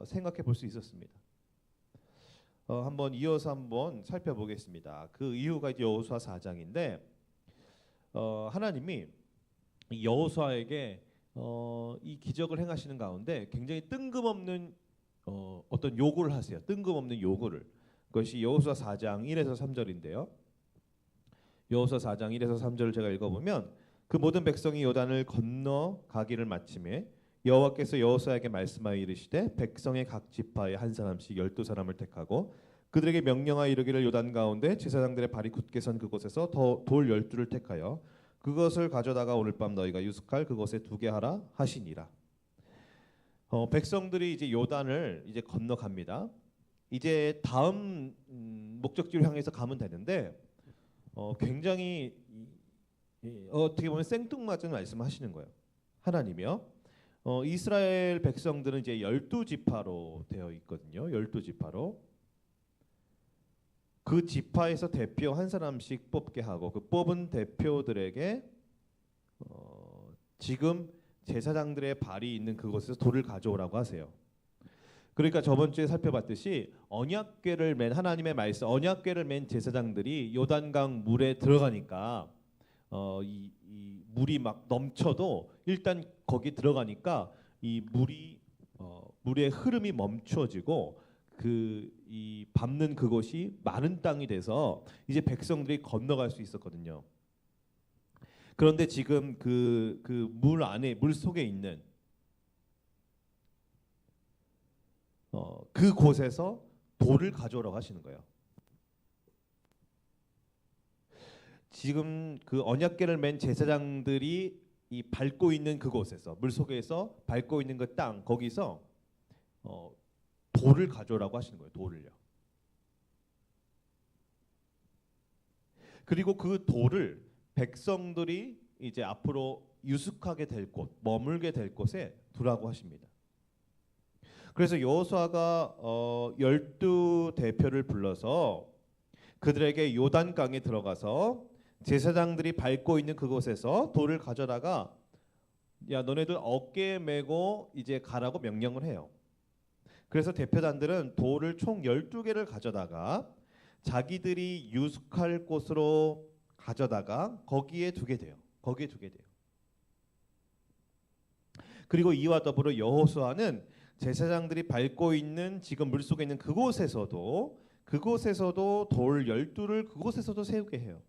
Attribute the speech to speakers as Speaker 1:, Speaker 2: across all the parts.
Speaker 1: 생각해 볼 수 있었습니다. 한번 이어서 한번 살펴보겠습니다. 그 이유가 이제 여호수아 4장인데 하나님이 이 여호수아에게 이 기적을 행하시는 가운데 굉장히 뜬금없는 어떤 요구를 하세요. 뜬금없는 요구를. 그것이 여호수아 4장 1에서 3절인데요. 여호수아 4장 1에서 3절을 제가 읽어보면 그 모든 백성이 요단을 건너가기를 마침에 여호와께서 여호수아에게 말씀하여 이르시되 백성의 각 지파에 한 사람씩 12사람을 택하고 그들에게 명령하여 이르기를 요단 가운데 제사장들의 발이 굳게 선 그곳에서 돌 12를 택하여 그것을 가져다가 오늘 밤 너희가 유숙할 그곳에 두게 하라 하시니라. 백성들이 이제 요단을 이제 건너갑니다. 이제 다음 목적지를 향해서 가면 되는데 굉장히 어떻게 보면 생뚱맞은 말씀하시는 거예요. 하나님이요. 이스라엘 백성들은 이제 12지파로 되어 있거든요. 12지파로. 그 지파에서 대표 한 사람씩 뽑게 하고 그 뽑은 대표들에게 지금 제사장들의 발이 있는 그곳에서 돌을 가져오라고 하세요. 그러니까 저번 주에 살펴봤듯이 언약궤를 맨 하나님의 말씀 언약궤를 맨 제사장들이 요단강 물에 들어가니까 이 물이 막 넘쳐도 일단 거기 들어가니까 이 물의 흐름이 멈춰지고 이 밟는 그곳이 마른 땅이 돼서 이제 백성들이 건너갈 수 있었거든요. 그런데 지금 그 물 안에 물 속에 있는 그 곳에서 돌을 가져오라고 하시는 거예요. 지금 그 언약궤를 맨 제사장들이 이 밟고 있는 그곳에서 물 속에서 밟고 있는 그 땅 거기서 돌을 가져오라고 하시는 거예요. 돌을요. 그리고 그 돌을 백성들이 이제 앞으로 유숙하게 될 곳, 머물게 될 곳에 두라고 하십니다. 그래서 여호수아가 12대표를 불러서 그들에게 요단강에 들어가서 제사장들이 밟고 있는 그곳에서 돌을 가져다가 야 너네들 어깨에 메고 이제 가라고 명령을 해요. 그래서 대표단들은 돌을 총 12개를 가져다가 자기들이 유숙할 곳으로 가져다가 거기에 두게 돼요. 그리고 이와 더불어 여호수아는 제사장들이 밟고 있는 지금 물속에 있는 그곳에서도 돌 12를 그곳에서도 세우게 해요.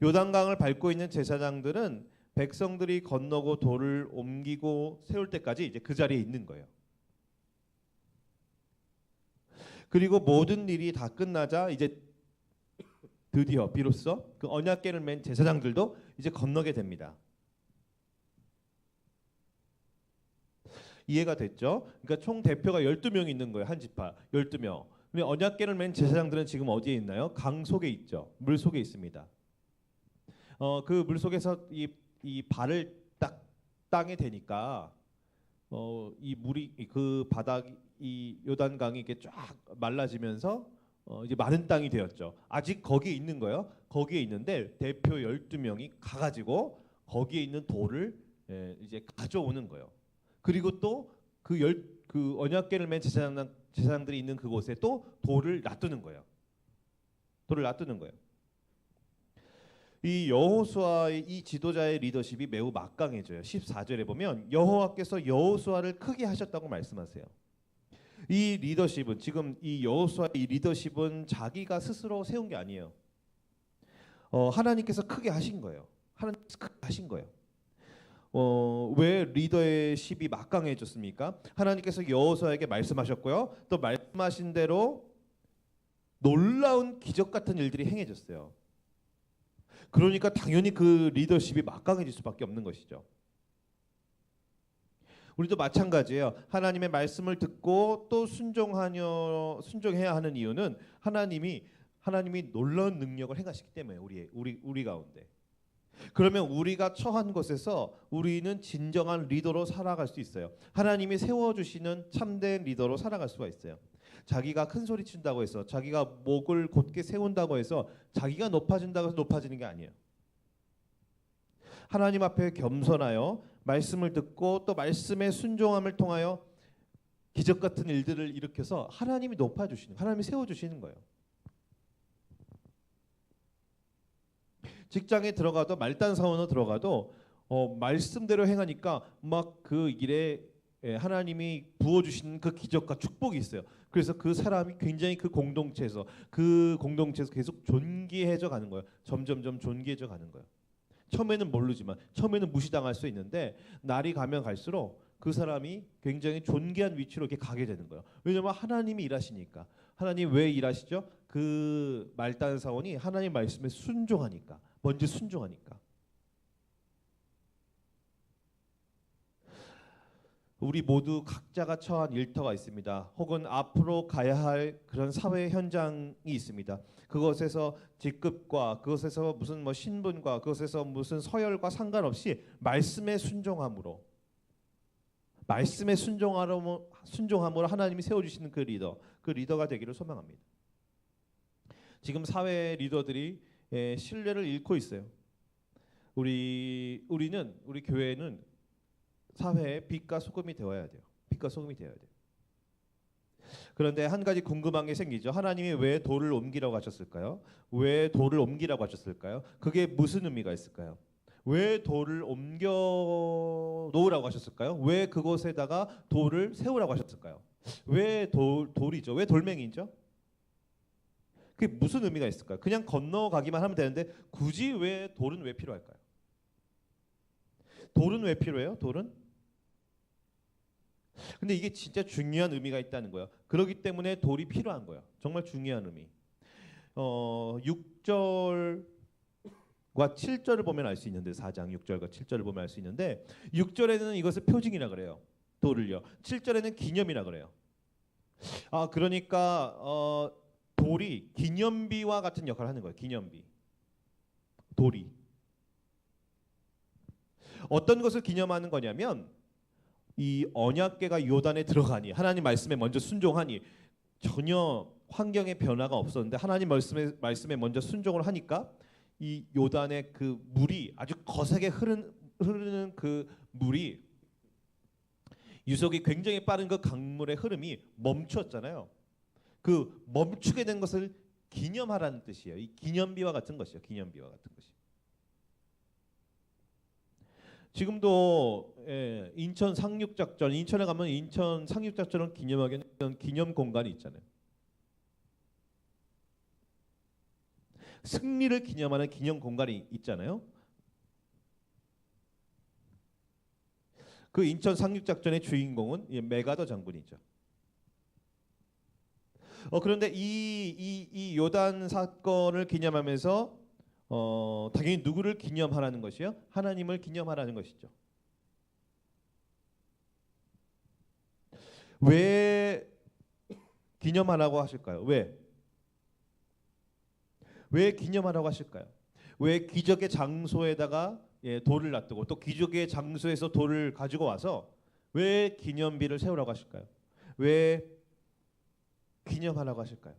Speaker 1: 요단강을 밟고 있는 제사장들은 백성들이 건너고 돌을 옮기고 세울 때까지 이제 그 자리에 있는 거예요. 그리고 모든 일이 다 끝나자 이제 드디어 비로소 그 언약궤를 맨 제사장들도 이제 건너게 됩니다. 이해가 됐죠? 그러니까 총 대표가 12명이 있는 거예요. 한 지파 12명. 근데 언약궤를 맨 제사장들은 지금 어디에 있나요? 강 속에 있죠. 물 속에 있습니다. 그 물 속에서 이 발을 딱 땅에 대니까 이 물이 그 바닥 이 요단강이 이렇게 쫙 말라지면서 이제 마른 땅이 되었죠. 아직 거기에 있는 거예요. 거기에 있는데 대표 12명이 가가지고 거기에 있는 돌을 이제 가져오는 거예요. 그리고 또 그 언약궤를 맨 제사장들이 있는 그곳에 또 돌을 놔두는 거예요. 이 여호수아의 이 지도자의 리더십이 매우 막강해져요. 14절에 보면 여호와께서 여호수아를 크게 하셨다고 말씀하세요. 이 리더십은 지금 이 여호수아의 이 리더십은 자기가 스스로 세운 게 아니에요. 하나님께서 크게 하신 거예요. 왜 리더의 십이 막강해졌습니까? 하나님께서 여호수아에게 말씀하셨고요. 또 말씀하신 대로 놀라운 기적 같은 일들이 행해졌어요. 그러니까 당연히 그 리더십이 막강해질 수밖에 없는 것이죠. 우리도 마찬가지예요. 하나님의 말씀을 듣고 또 순종해야 하는 이유는 하나님이 놀라운 능력을 행하시기 때문에 우리 가운데. 그러면 우리가 처한 곳에서 우리는 진정한 리더로 살아갈 수 있어요. 하나님이 세워주시는 참된 리더로 살아갈 수가 있어요. 자기가 큰 소리 친다고 해서 자기가 목을 곧게 세운다고 해서 자기가 높아진다고 해서 높아지는 게 아니에요. 하나님 앞에 겸손하여 말씀을 듣고 또 말씀의 순종함을 통하여 기적 같은 일들을 일으켜서 하나님이 높아주시는, 하나님이 세워주시는 거예요. 직장에 들어가도 말단 사원으로 들어가도 말씀대로 행하니까 막 그 일에 하나님이 부어주시는 그 기적과 축복이 있어요. 그래서 그 사람이 굉장히 그 공동체에서 계속 존귀해져 가는 거예요. 점점점 존귀해져 가는 거예요. 처음에는 모르지만, 처음에는 무시당할 수 있는데 날이 가면 갈수록 그 사람이 굉장히 존귀한 위치로 이렇게 가게 되는 거예요. 왜냐하면 하나님이 일하시니까. 하나님 왜 일하시죠? 그 말단 사원이 하나님 말씀에 순종하니까, 먼저 순종하니까. 우리 모두 각자가 처한 일터가 있습니다. 혹은 앞으로 가야 할 그런 사회 현장이 있습니다. 그것에서 직급과, 그것에서 무슨 뭐 신분과, 그것에서 무슨 서열과 상관없이 말씀에 순종함으로 하나님이 세워주시는 그 리더가 되기를 소망합니다. 지금 사회 리더들이 신뢰를 잃고 있어요. 우리 교회는 사회의 빛과 소금이 되어야 돼요. 빛과 소금이 되어야 돼요. 그런데 한 가지 궁금한 게 생기죠. 하나님이 왜 돌을 옮기라고 하셨을까요? 왜 돌을 옮기라고 하셨을까요? 그게 무슨 의미가 있을까요? 왜 돌을 옮겨 놓으라고 하셨을까요? 왜 그곳에다가 돌을 세우라고 하셨을까요? 왜 돌이죠? 왜 돌멩이죠? 그게 무슨 의미가 있을까요? 그냥 건너가기만 하면 되는데 굳이 돌은 왜 필요할까요? 돌은 왜 필요해요? 돌은? 근데 이게 진짜 중요한 의미가 있다는 거예요. 그렇기 때문에 돌이 필요한 거예요. 정말 중요한 의미. 6절과 7절을 보면 알 수 있는데, 4장 6절과 7절을 보면 알 수 있는데, 6절에는 이것을 표징이라 그래요. 돌을요. 7절에는 기념이라 그래요. 그러니까 돌이 기념비와 같은 역할을 하는 거예요. 기념비. 돌이 어떤 것을 기념하는 거냐면, 이 언약궤가 요단에 들어가니, 하나님 말씀에 먼저 순종하니, 전혀 환경의 변화가 없었는데 하나님 말씀에 먼저 순종을 하니까 이 요단의 그 물이, 아주 거세게 흐르는 그 물이, 유속이 굉장히 빠른 그 강물의 흐름이 멈췄잖아요. 그 멈추게 된 것을 기념하라는 뜻이에요. 이 기념비와 같은 것이요. 기념비와 같은 것이. 지금도 인천 상륙작전, 인천에 가면 인천 상륙작전을 기념하기 위한 기념 공간이 있잖아요. 승리를 기념하는 기념 공간이 있잖아요. 그 인천 상륙작전의 주인공은 메가더 장군이죠. 그런데 이 요단 사건을 기념하면서 당연히 누구를 기념하라는 것이요? 하나님을 기념하라는 것이죠. 왜 기념하라고 하실까요? 왜 기념하라고 하실까요? 왜 기적의 장소에다가 돌을 놔두고 또 기적의 장소에서 돌을 가지고 와서 왜 기념비를 세우라고 하실까요? 왜 기념하라고 하실까요?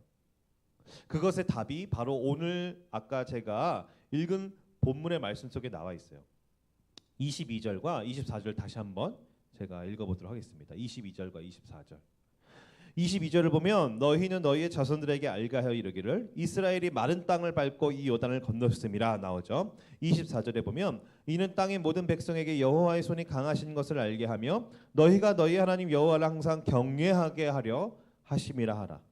Speaker 1: 그것의 답이 바로 오늘 아까 제가 읽은 본문의 말씀 속에 나와 있어요. 22절과 24절 다시 한번 제가 읽어보도록 하겠습니다. 22절과 24절. 22절을 보면 너희는 너희의 자손들에게 알게하여 이르기를 이스라엘이 마른 땅을 밟고 이 요단을 건넜음이라 나오죠. 24절에 보면 이는 땅의 모든 백성에게 여호와의 손이 강하신 것을 알게 하며 너희가 너희 하나님 여호와를 항상 경외하게 하려 하심이라 하라.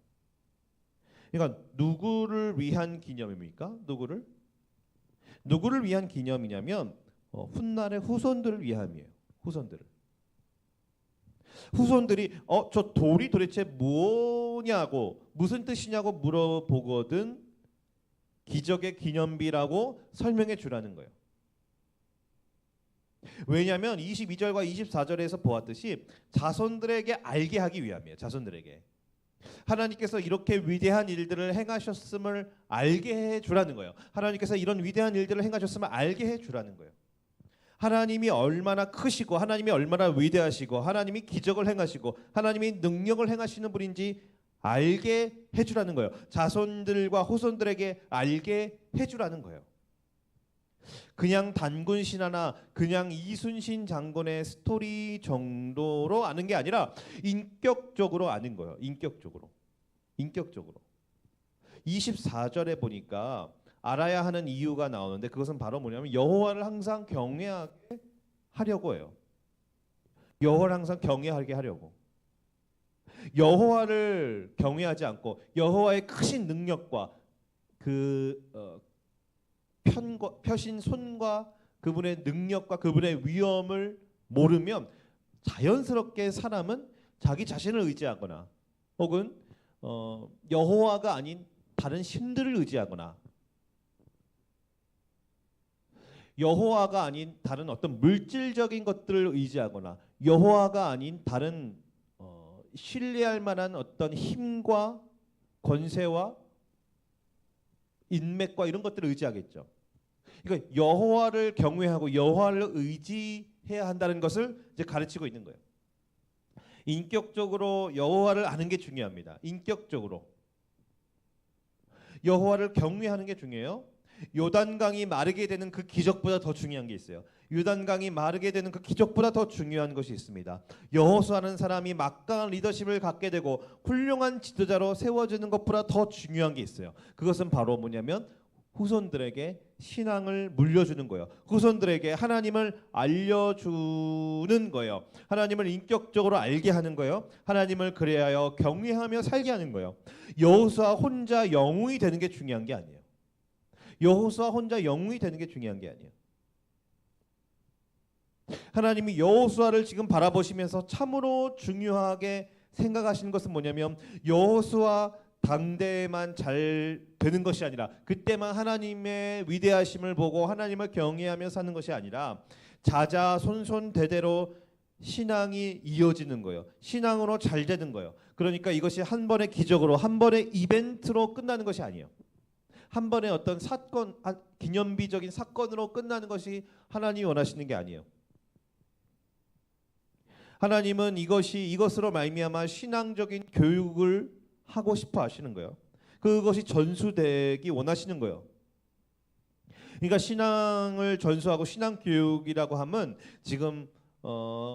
Speaker 1: 그러니까 누구를 위한 기념입니까? 누구를 위한 기념이냐면 훗날의 후손들을 위함이에요. 후손들이 저 돌이 도대체 뭐냐고, 무슨 뜻이냐고 물어보거든 기적의 기념비라고 설명해 주라는 거예요. 왜냐하면 22절과 24절에서 보았듯이 자손들에게 알게 하기 위함이에요. 자손들에게 하나님께서 이렇게 위대한 일들을 행하셨음을 알게 해주라는 거예요. 하나님께서 이런 위대한 일들을 행하셨음을 알게 해주라는 거예요. 하나님이 얼마나 크시고 하나님이 얼마나 위대하시고 하나님이 기적을 행하시고 하나님이 능력을 행하시는 분인지 알게 해주라는 거예요. 자손들과 후손들에게 알게 해주라는 거예요. 그냥 단군 신화나 그냥 이순신 장군의 스토리 정도로 아는 게 아니라 인격적으로 아는 거예요. 인격적으로. 인격적으로. 24절에 보니까 알아야 하는 이유가 나오는데 그것은 바로 뭐냐면 여호와를 항상 경외하게 하려고 해요. 여호와를 항상 경외하게 하려고. 여호와를 경외하지 않고 여호와의 크신 능력과 그 표신 손과 그분의 능력과 그분의 위엄을 모르면 자연스럽게 사람은 자기 자신을 의지하거나 혹은 여호와가 아닌 다른 신들을 의지하거나 여호와가 아닌 다른 어떤 물질적인 것들을 의지하거나 여호와가 아닌 다른 신뢰할 만한 어떤 힘과 권세와 인맥과 이런 것들을 의지하겠죠. 그러니까 여호와를 경외하고 여호와를 의지해야 한다는 것을 이제 가르치고 있는 거예요. 인격적으로 여호와를 아는 게 중요합니다. 인격적으로 여호와를 경외하는 게 중요해요. 요단강이 마르게 되는 그 기적보다 더 중요한 게 있어요. 요단강이 마르게 되는 그 기적보다 더 중요한 것이 있습니다. 여호수아라는 사람이 막강한 리더십을 갖게 되고 훌륭한 지도자로 세워지는 것보다 더 중요한 게 있어요. 그것은 바로 뭐냐면 후손들에게 신앙을 물려주는 거예요. 후손들에게 하나님을 알려주는 거예요. 하나님을 인격적으로 알게 하는 거예요. 하나님을 그래야 경외하며 살게 하는 거예요. 여호수아 혼자 영웅이 되는 게 중요한 게 아니에요. 여호수아 혼자 영웅이 되는 게 중요한 게 아니에요. 하나님이 여호수아를 지금 바라보시면서 참으로 중요하게 생각하시는 것은 뭐냐면 여호수아 당대에만 잘 되는 것이 아니라 그때만 하나님의 위대하심을 보고 하나님을 경외하며 사는 것이 아니라 자자손손대대로 신앙이 이어지는 거예요. 신앙으로 잘 되는 거예요. 그러니까 이것이 한 번의 기적으로 한 번의 이벤트로 끝나는 것이 아니에요. 한 번의 어떤 사건, 기념비적인 사건으로 끝나는 것이 하나님이 원하시는 게 아니에요. 하나님은 이것으로 말미암아 신앙적인 교육을 하고 싶어 하시는 거예요. 그것이 전수되기 원하시는 거예요. 그러니까 신앙을 전수하고 신앙 교육이라고 하면 지금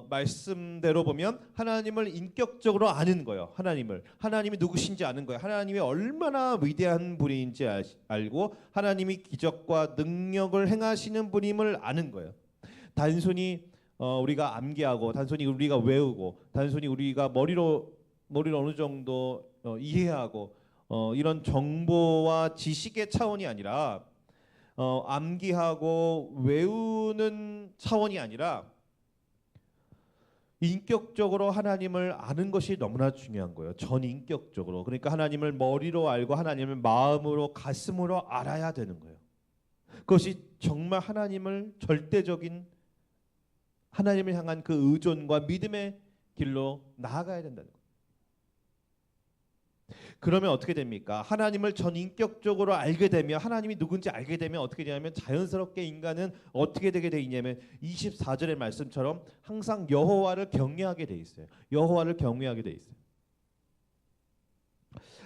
Speaker 1: 말씀대로 보면 하나님을 인격적으로 아는 거예요. 하나님이 누구신지 아는 거예요. 하나님이 얼마나 위대한 분인지 알고 하나님이 기적과 능력을 행하시는 분임을 아는 거예요. 단순히 우리가 암기하고 단순히 우리가 외우고 단순히 우리가 머리로 어느 정도 이해하고 이런 정보와 지식의 차원이 아니라 암기하고 외우는 차원이 아니라 인격적으로 하나님을 아는 것이 너무나 중요한 거예요. 전인격적으로. 그러니까 하나님을 머리로 알고 하나님을 마음으로 가슴으로 알아야 되는 거예요. 그것이 정말 하나님을 절대적인 하나님을 향한 그 의존과 믿음의 길로 나아가야 된다는 거예요. 그러면 어떻게 됩니까? 하나님을 전인격적으로 알게 되면 하나님이 누군지 알게 되면 어떻게 되냐면 자연스럽게 인간은 어떻게 되게 돼 있냐면 24절의 말씀처럼 항상 여호와를 경외하게 돼 있어요. 여호와를 경외하게 돼 있어요.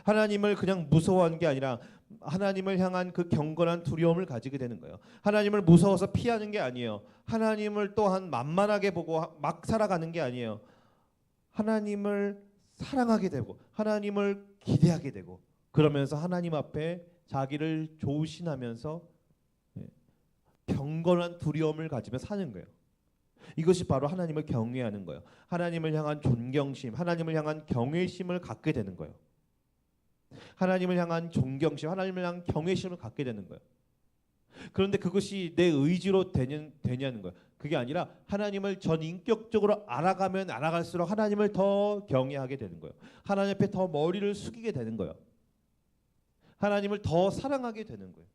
Speaker 1: 하나님을 그냥 무서워하는 게 아니라 하나님을 향한 그 경건한 두려움을 가지게 되는 거예요. 하나님을 무서워서 피하는 게 아니에요. 하나님을 또한 만만하게 보고 막 살아가는 게 아니에요. 하나님을 사랑하게 되고 하나님을 기대하게 되고 그러면서 하나님 앞에 자기를 조신하면서 경건한 두려움을 가지며 사는 거예요. 이것이 바로 하나님을 경외하는 거예요. 하나님을 향한 존경심, 하나님을 향한 경외심을 갖게 되는 거예요. 하나님을 향한 존경심, 하나님을 향한 경외심을 갖게 되는 거예요. 그런데 그것이 내 의지로 되냐는 거예요. 그게 아니라 하나님을 전인격적으로 알아가면 알아갈수록 하나님을 더 경외하게 되는 거예요. 하나님 앞에 더 머리를 숙이게 되는 거예요. 하나님을 더 사랑하게 되는 거예요.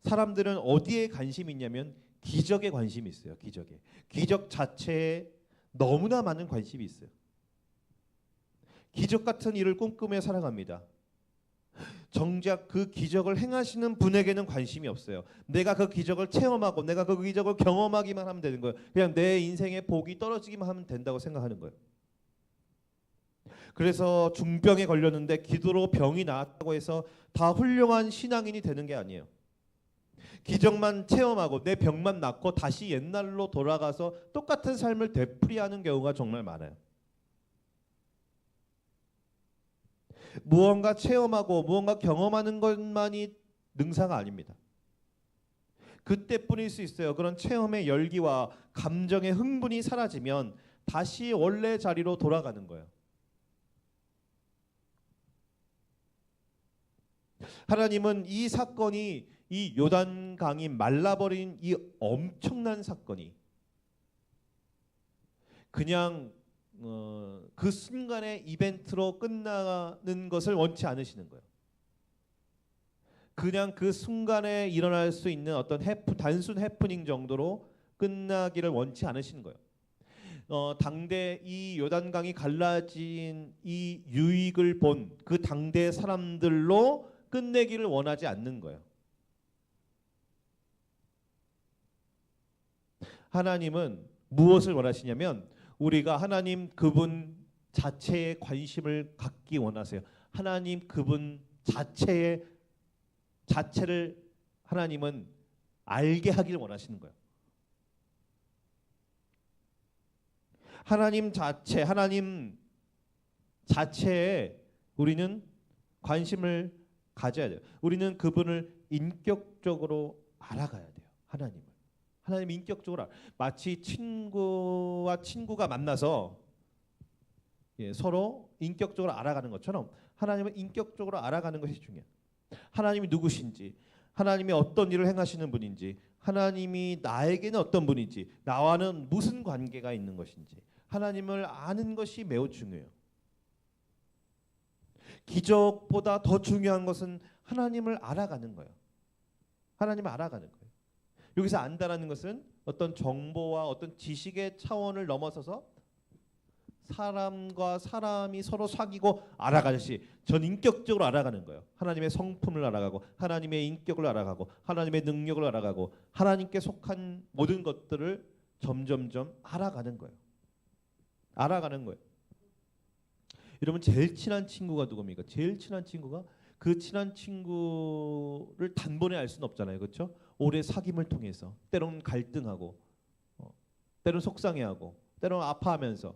Speaker 1: 사람들은 어디에 관심이 있냐면 기적에 관심이 있어요. 기적에. 기적 자체에 너무나 많은 관심이 있어요. 기적 같은 일을 꿈꾸며 살아갑니다. 정작 그 기적을 행하시는 분에게는 관심이 없어요. 내가 그 기적을 체험하고 내가 그 기적을 경험하기만 하면 되는 거예요. 그냥 내 인생의 복이 떨어지기만 하면 된다고 생각하는 거예요. 그래서 중병에 걸렸는데 기도로 병이 나았다고 해서 다 훌륭한 신앙인이 되는 게 아니에요. 기적만 체험하고 내 병만 낫고 다시 옛날로 돌아가서 똑같은 삶을 되풀이하는 경우가 정말 많아요. 무언가 체험하고 무언가 경험하는 것만이 능사가 아닙니다. 그때뿐일 수 있어요. 그런 체험의 열기와 감정의 흥분이 사라지면 다시 원래 자리로 돌아가는 거예요. 하나님은 이 사건이, 이 요단강이 말라버린 이 엄청난 사건이 그냥 그 순간의 이벤트로 끝나는 것을 원치 않으시는 거예요. 그냥 그 순간에 일어날 수 있는 어떤 단순 해프닝 정도로 끝나기를 원치 않으시는 거예요. 당대 이 요단강이 갈라진 이 유익을 본 그 당대 사람들로 끝내기를 원하지 않는 거예요. 하나님은 무엇을 원하시냐면 우리가 하나님 그분 자체에 관심을 갖기 원하세요. 하나님 그분 자체를 하나님은 알게 하기를 원하시는 거예요. 하나님 자체에 우리는 관심을 가져야 돼요. 우리는 그분을 인격적으로 알아가야 돼요. 하나님 인격적으로 마치 친구와 친구가 만나서 서로 인격적으로 알아가는 것처럼 하나님은 인격적으로 알아가는 것이 중요해요. 하나님이 누구신지, 하나님이 어떤 일을 행하시는 분인지, 하나님이 나에게는 어떤 분인지, 나와는 무슨 관계가 있는 것인지 하나님을 아는 것이 매우 중요해요. 기적보다 더 중요한 것은 하나님을 알아가는 거예요. 하나님을 알아가는 거예요. 여기서 안다라는 것은 어떤 정보와 어떤 지식의 차원을 넘어서서 사람과 사람이 서로 사귀고 알아가듯이 전 인격적으로 알아가는 거예요. 하나님의 성품을 알아가고 하나님의 인격을 알아가고 하나님의 능력을 알아가고 하나님께 속한 모든 것들을 점점점 알아가는 거예요. 알아가는 거예요. 여러분 제일 친한 친구가 누굽니까? 제일 친한 친구가 그 친한 친구를 단번에 알 수는 없잖아요. 그렇죠? 오래 사귐을 통해서 때로는 갈등하고 때로는 속상해하고 때로는 아파하면서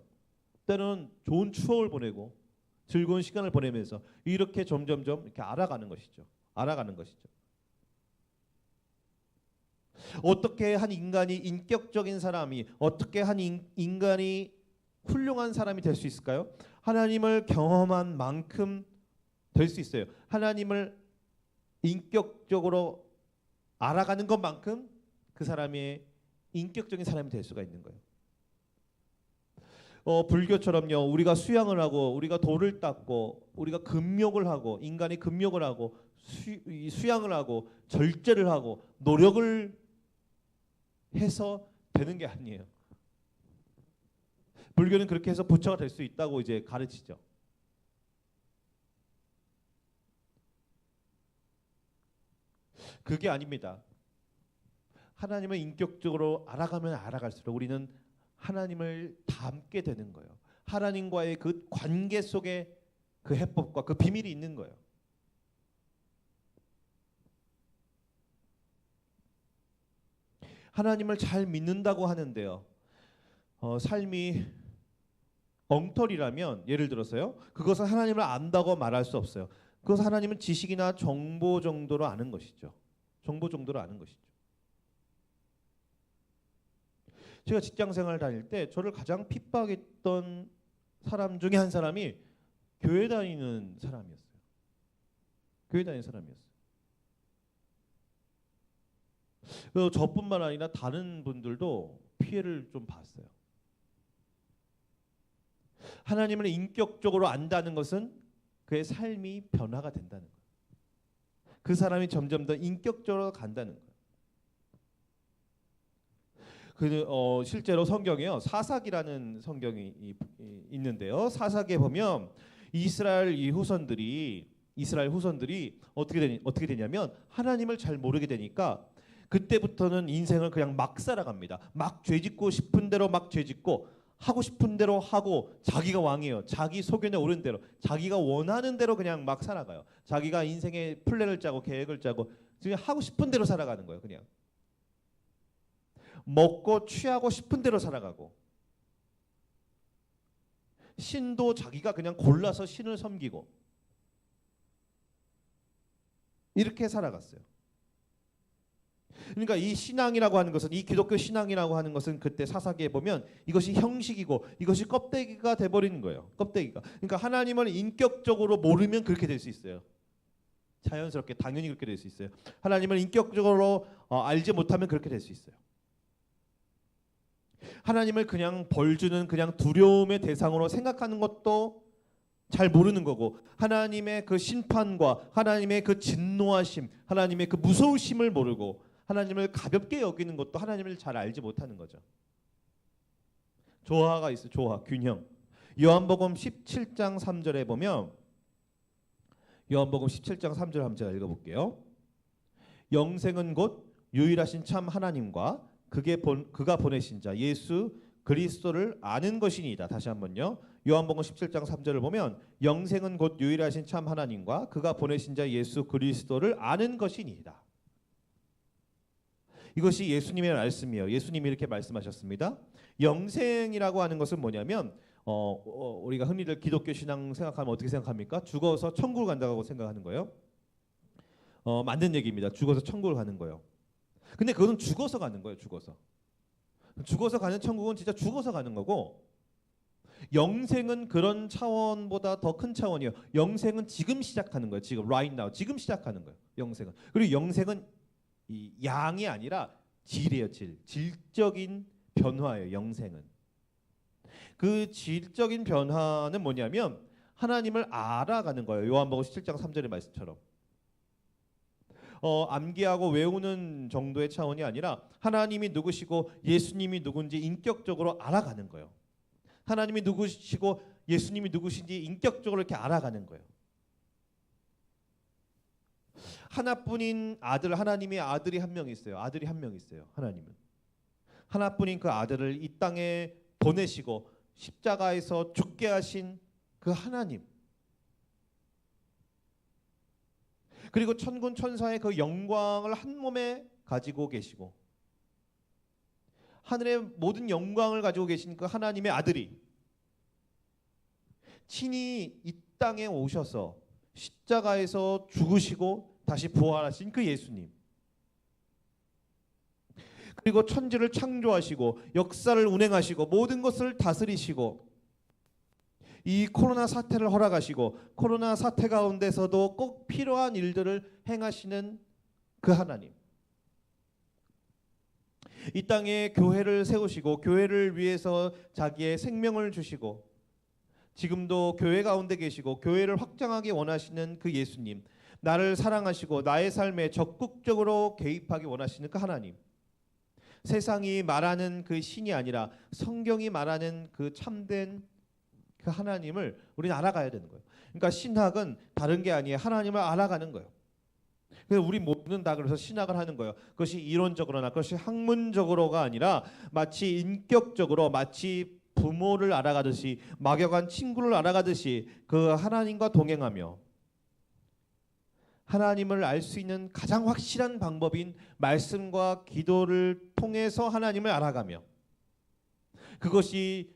Speaker 1: 때로는 좋은 추억을 보내고 즐거운 시간을 보내면서 이렇게 점점점 이렇게 알아가는 것이죠. 알아가는 것이죠. 어떻게 한 인간이 인격적인 사람이 어떻게 한 인간이 훌륭한 사람이 될 수 있을까요? 하나님을 경험한 만큼 될 수 있어요. 하나님을 인격적으로 알아가는 것만큼 그 사람이 인격적인 사람이 될 수가 있는 거예요. 불교처럼요. 우리가 수양을 하고 우리가 돌을 닦고 우리가 금욕을 하고 인간이 금욕을 하고 수양을 하고 절제를 하고 노력을 해서 되는 게 아니에요. 불교는 그렇게 해서 부처가 될 수 있다고 이제 가르치죠. 그게 아닙니다. 하나님을 인격적으로 알아가면 알아갈수록 우리는 하나님을 닮게 되는 거예요. 하나님과의 그 관계 속에 그 해법과 그 비밀이 있는 거예요. 하나님을 잘 믿는다고 하는데요. 삶이 엉터리라면 예를 들어서요. 그것은 하나님을 안다고 말할 수 없어요. 그것은 하나님은 지식이나 정보 정도로 아는 것이죠. 정보 정도로 아는 것이죠. 제가 직장생활 다닐 때 저를 가장 핍박했던 사람 중에 한 사람이 교회 다니는 사람이었어요. 교회 다니는 사람이었어요. 저뿐만 아니라 다른 분들도 피해를 좀 봤어요. 하나님을 인격적으로 안다는 것은 그의 삶이 변화가 된다는 거예요. 그 사람이 점점 더 인격적으로 간다는 거예요. 실제로 성경에요. 사사기라는 성경이 있는데요. 사사기에 보면 이스라엘 후손들이 어떻게 되냐면 하나님을 잘 모르게 되니까 그때부터는 인생을 그냥 막 살아갑니다. 막 죄짓고 싶은 대로 막 죄짓고 하고 싶은 대로 하고 자기가 왕이에요. 자기 소견에 오른 대로 자기가 원하는 대로 그냥 막 살아가요. 자기가 인생의 플랜을 짜고 계획을 짜고 그냥 하고 싶은 대로 살아가는 거예요. 그냥 먹고 취하고 싶은 대로 살아가고 신도 자기가 그냥 골라서 신을 섬기고 이렇게 살아갔어요. 그러니까 이 신앙이라고 하는 것은 이 기독교 신앙이라고 하는 것은 그때 사사기에 보면 이것이 형식이고 이것이 껍데기가 돼버리는 거예요. 껍데기가. 그러니까 하나님을 인격적으로 모르면 그렇게 될 수 있어요. 자연스럽게 당연히 그렇게 될 수 있어요. 하나님을 인격적으로 알지 못하면 그렇게 될 수 있어요. 하나님을 그냥 벌 주는 그냥 두려움의 대상으로 생각하는 것도 잘 모르는 거고 하나님의 그 심판과 하나님의 그 진노하심, 하나님의 그 무서우심을 모르고 하나님을 가볍게 여기는 것도 하나님을 잘 알지 못하는 거죠. 조화가 있어요. 조화, 균형. 요한복음 17장 3절에 보면 요한복음 17장 3절 한번 제가 읽어볼게요. 영생은 곧 유일하신 참 하나님과 그가 보내신 자 예수 그리스도를 아는 것이니이다. 다시 한번요. 요한복음 17장 3절을 보면 영생은 곧 유일하신 참 하나님과 그가 보내신 자 예수 그리스도를 아는 것이니이다. 이것이 예수님의 말씀이에요. 예수님이 이렇게 말씀하셨습니다. 영생이라고 하는 것은 뭐냐면 우리가 흔히들 기독교 신앙 생각하면 어떻게 생각합니까? 죽어서 천국을 간다고 생각하는 거예요. 맞는 얘기입니다. 죽어서 천국을 가는 거예요. 근데 그건 죽어서 가는 거예요. 죽어서 가는 천국은 진짜 죽어서 가는 거고 영생은 그런 차원보다 더 큰 차원이에요. 영생은 지금 시작하는 거예요. 지금 right now. 지금 시작하는 거예요. 영생은. 그리고 영생은 이 양이 아니라 질이에요. 질적인 변화예요. 영생은. 그 질적인 변화는 뭐냐면 하나님을 알아가는 거예요. 요한복음 17장 3절의 말씀처럼. 암기하고 외우는 정도의 차원이 아니라 하나님이 누구시고 예수님이 누군지 인격적으로 알아가는 거예요. 하나님이 누구시고 예수님이 누구신지 인격적으로 이렇게 알아가는 거예요. 하나뿐인 아들 하나님의 아들이 한 명 있어요. 아들이 한 명 있어요. 하나님은 하나뿐인 그 아들을 이 땅에 보내시고 십자가에서 죽게 하신 그 하나님. 그리고 천군 천사의 그 영광을 한 몸에 가지고 계시고 하늘의 모든 영광을 가지고 계신 그 하나님의 아들이 친히 이 땅에 오셔서 십자가에서 죽으시고 다시 부활하신 그 예수님. 그리고 천지를 창조하시고 역사를 운행하시고 모든 것을 다스리시고 이 코로나 사태를 허락하시고 코로나 사태 가운데서도 꼭 필요한 일들을 행하시는 그 하나님. 이 땅에 교회를 세우시고 교회를 위해서 자기의 생명을 주시고 지금도 교회 가운데 계시고 교회를 확장하기 원하시는 그 예수님. 나를 사랑하시고 나의 삶에 적극적으로 개입하기 원하시는 그 하나님. 세상이 말하는 그 신이 아니라 성경이 말하는 그 참된 그 하나님을 우리는 알아가야 되는 거예요. 그러니까 신학은 다른 게 아니에요. 하나님을 알아가는 거예요. 그래서 우리 모두는 다 그래서 신학을 하는 거예요. 그것이 이론적으로나 그것이 학문적으로가 아니라 마치 인격적으로 마치 부모를 알아가듯이 막역한 친구를 알아가듯이 그 하나님과 동행하며 하나님을 알 수 있는 가장 확실한 방법인 말씀과 기도를 통해서 하나님을 알아가며 그것이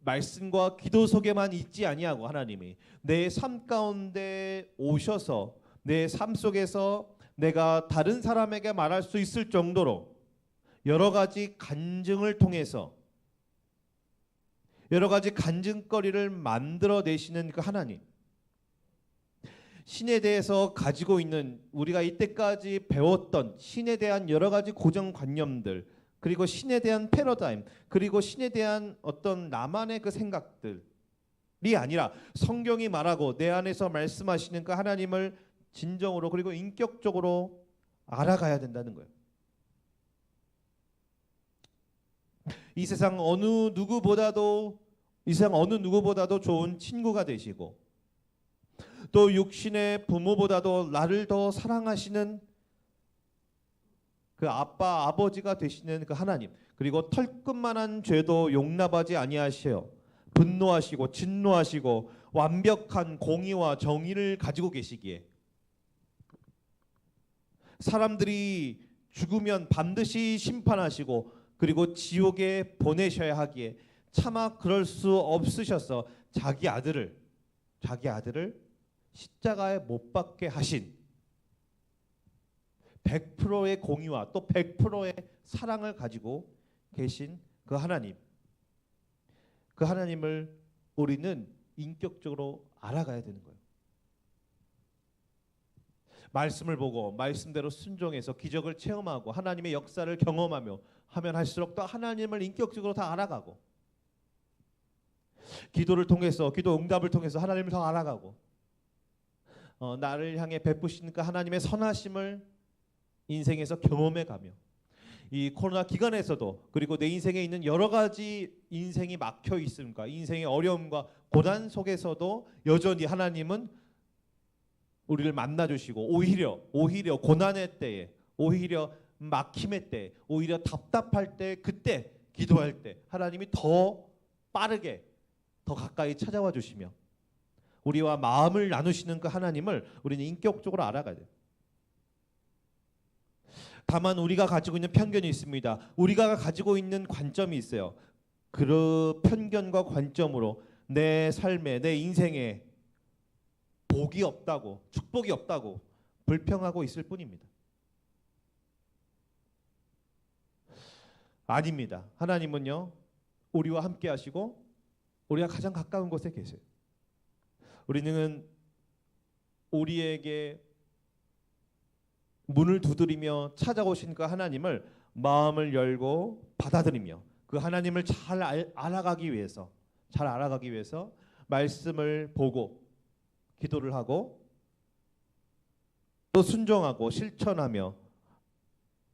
Speaker 1: 말씀과 기도 속에만 있지 아니하고 하나님이 내 삶 가운데 오셔서 내 삶 속에서 내가 다른 사람에게 말할 수 있을 정도로 여러 가지 간증을 통해서 여러 가지 간증거리를 만들어내시는 그 하나님. 신에 대해서 가지고 있는 우리가 이때까지 배웠던 신에 대한 여러 가지 고정관념들 그리고 신에 대한 패러다임 그리고 신에 대한 어떤 나만의 그 생각들이 아니라 성경이 말하고 내 안에서 말씀하시는 그 하나님을 진정으로 그리고 인격적으로 알아가야 된다는 거예요. 이 세상 어느 누구보다도 좋은 친구가 되시고 또 육신의 부모보다도 나를 더 사랑하시는 그 아빠 아버지가 되시는 그 하나님 그리고 털끝만한 죄도 용납하지 아니하시어 분노하시고 진노하시고 완벽한 공의와 정의를 가지고 계시기에 사람들이 죽으면 반드시 심판하시고 그리고 지옥에 보내셔야 하기에 차마 그럴 수 없으셔서 자기 아들을 십자가에 못 박게 하신 100%의 공의와 또 100%의 사랑을 가지고 계신 그 하나님, 그 하나님을 우리는 인격적으로 알아가야 되는 거예요. 말씀을 보고 말씀대로 순종해서 기적을 체험하고 하나님의 역사를 경험하며 하면 할수록 또 하나님을 인격적으로 다 알아가고, 기도를 통해서, 기도 응답을 통해서 하나님을 더 알아가고, 나를 향해 베푸시는 그 하나님의 선하심을 인생에서 경험해가며, 이 코로나 기간에서도 그리고 내 인생에 있는 여러 가지 인생이 막혀 있음과 인생의 어려움과 고난 속에서도 여전히 하나님은 우리를 만나 주시고, 오히려 고난의 때에, 오히려 막힘의 때, 오히려 답답할 때, 그때 기도할 때 하나님이 더 빠르게 더 가까이 찾아와 주시며 우리와 마음을 나누시는 그 하나님을 우리는 인격적으로 알아가야 돼요. 다만 우리가 가지고 있는 편견이 있습니다. 우리가 가지고 있는 관점이 있어요. 그 편견과 관점으로 내 삶에, 내 인생에 복이 없다고, 축복이 없다고 불평하고 있을 뿐입니다. 아닙니다. 하나님은요, 우리와 함께 하시고 우리가 가장 가까운 곳에 계세요. 우리는 우리에게 문을 두드리며 찾아오신 그 하나님을 마음을 열고 받아들이며 그 하나님을 잘 알아가기 위해서 말씀을 보고 기도를 하고 또 순종하고 실천하며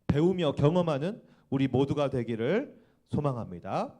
Speaker 1: 배우며 경험하는 우리 모두가 되기를 소망합니다.